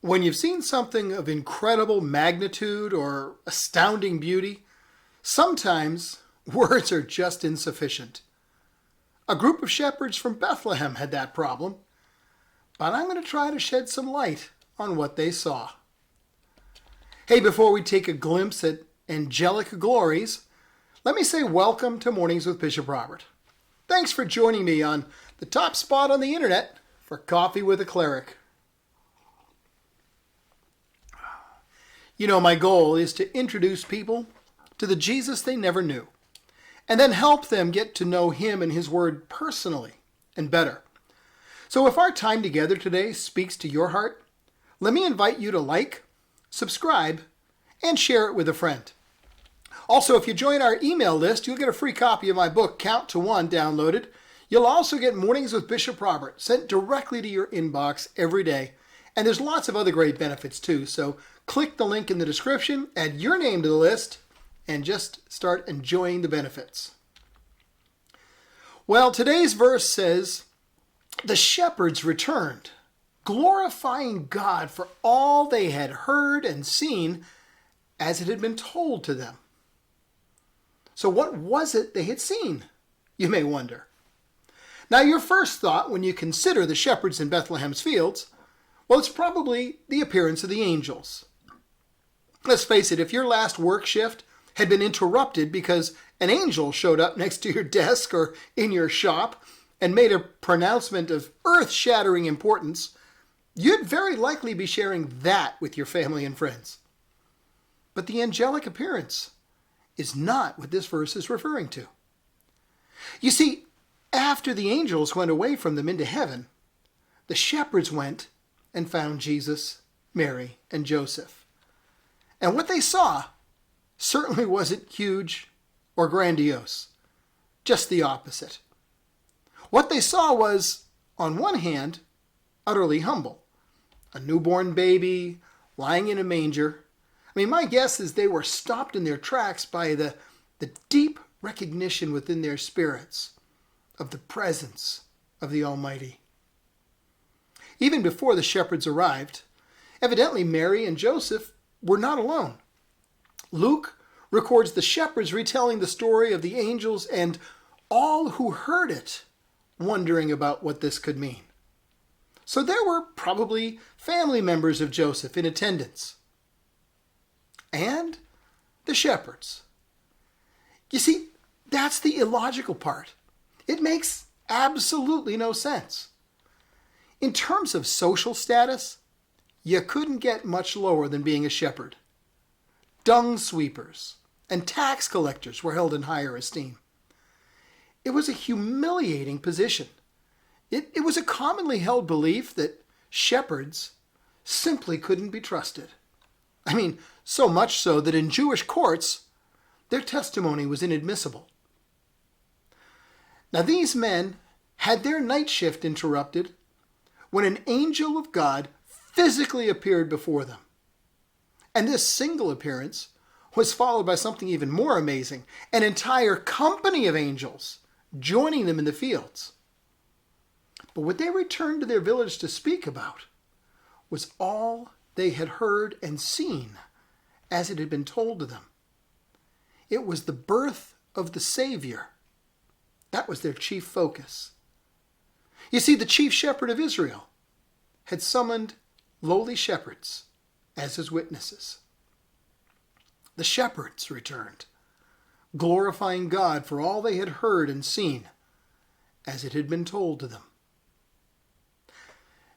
When you've seen something of incredible magnitude or astounding beauty, sometimes words are just insufficient. A group of shepherds from Bethlehem had that problem, but I'm going to try to shed some light on what they saw. Hey, before we take a glimpse at angelic glories, let me say welcome to Mornings with Bishop Robert. Thanks for joining me on the top spot on the internet for Coffee with a Cleric. You know, my goal is to introduce people to the Jesus they never knew, and then help them get to know him and his word personally and better. So if our time together today speaks to your heart, let me invite you to like, subscribe, and share it with a friend. Also, if you join our email list, you'll get a free copy of my book, Count to One, downloaded. You'll also get Mornings with Bishop Robert sent directly to your inbox every day. And there's lots of other great benefits too. So click the link in the description, add your name to the list, and just start enjoying the benefits. Well, today's verse says, "The shepherds returned, glorifying God for all they had heard and seen as it had been told to them." So what was it they had seen, you may wonder? Now, your first thought when you consider the shepherds in Bethlehem's fields, well, it's probably the appearance of the angels. Let's face it, if your last work shift had been interrupted because an angel showed up next to your desk or in your shop and made a pronouncement of earth-shattering importance, you'd very likely be sharing that with your family and friends. But the angelic appearance is not what this verse is referring to. You see, after the angels went away from them into heaven, the shepherds went and found Jesus, Mary, and Joseph. And what they saw certainly wasn't huge or grandiose, just the opposite. What they saw was, on one hand, utterly humble. A newborn baby lying in a manger. I mean, my guess is they were stopped in their tracks by the deep recognition within their spirits of the presence of the Almighty. Even before the shepherds arrived, evidently Mary and Joseph were not alone. Luke records the shepherds retelling the story of the angels and all who heard it wondering about what this could mean. So there were probably family members of Joseph in attendance. And the shepherds. You see, that's the illogical part. It makes absolutely no sense. In terms of social status, you couldn't get much lower than being a shepherd. Dung sweepers and tax collectors were held in higher esteem. It was a humiliating position. It was a commonly held belief that shepherds simply couldn't be trusted. I mean, so much so that in Jewish courts, their testimony was inadmissible. Now, these men had their night shift interrupted when an angel of God physically appeared before them. And this single appearance was followed by something even more amazing, an entire company of angels joining them in the fields. But what they returned to their village to speak about was all they had heard and seen as it had been told to them. It was the birth of the Savior. That was their chief focus. You see, the chief shepherd of Israel had summoned lowly shepherds as his witnesses. The shepherds returned, glorifying God for all they had heard and seen as it had been told to them.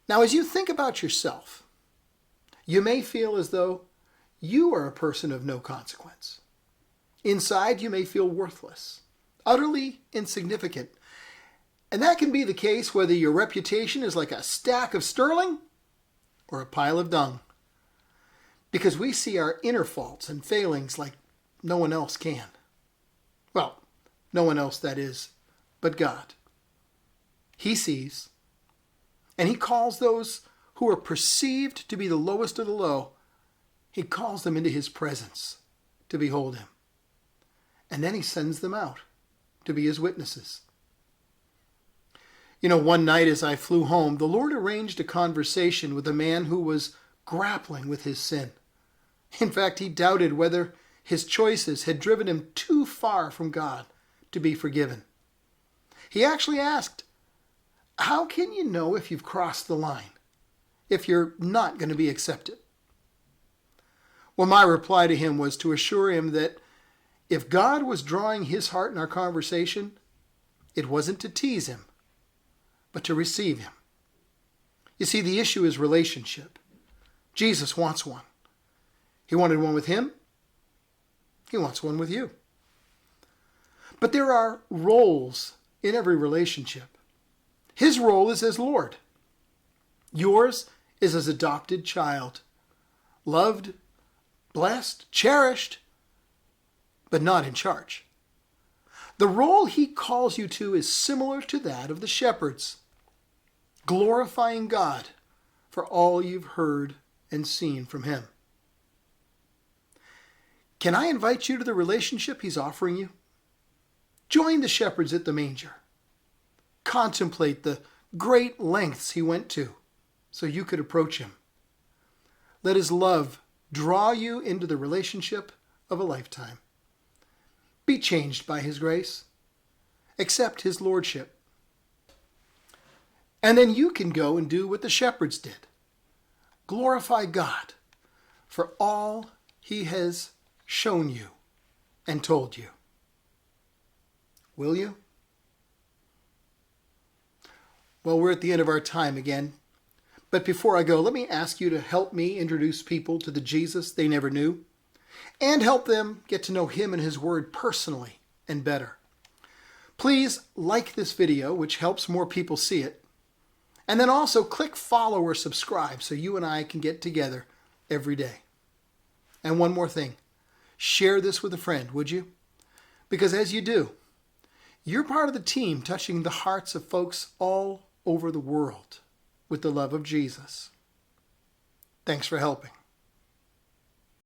Now, as you think about yourself, you may feel as though you are a person of no consequence. Inside, you may feel worthless, utterly insignificant. And that can be the case whether your reputation is like a stack of sterling or a pile of dung. Because we see our inner faults and failings like no one else can. Well, no one else, that is, but God. He sees, and he calls those who are perceived to be the lowest of the low, he calls them into his presence to behold him. And then he sends them out to be his witnesses. You know, one night as I flew home, the Lord arranged a conversation with a man who was grappling with his sin. In fact, he doubted whether his choices had driven him too far from God to be forgiven. He actually asked, "How can you know if you've crossed the line, if you're not going to be accepted?" Well, my reply to him was to assure him that if God was drawing his heart in our conversation, it wasn't to tease him, but to receive him. You see, the issue is relationship. Jesus wants one. He wanted one with him. He wants one with you. But there are roles in every relationship. His role is as Lord. Yours is as adopted child. Loved, blessed, cherished, but not in charge. The role he calls you to is similar to that of the shepherds, glorifying God for all you've heard and seen from him. Can I invite you to the relationship he's offering you? Join the shepherds at the manger. Contemplate the great lengths he went to so you could approach him. Let his love draw you into the relationship of a lifetime. Be changed by his grace. Accept his lordship. And then you can go and do what the shepherds did. Glorify God for all he has shown you and told you. Will you? Well, we're at the end of our time again. But before I go, let me ask you to help me introduce people to the Jesus they never knew and help them get to know him and his word personally and better. Please like this video, which helps more people see it. And then also click follow or subscribe so you and I can get together every day. And one more thing, share this with a friend, would you? Because as you do, you're part of the team touching the hearts of folks all over the world with the love of Jesus. Thanks for helping.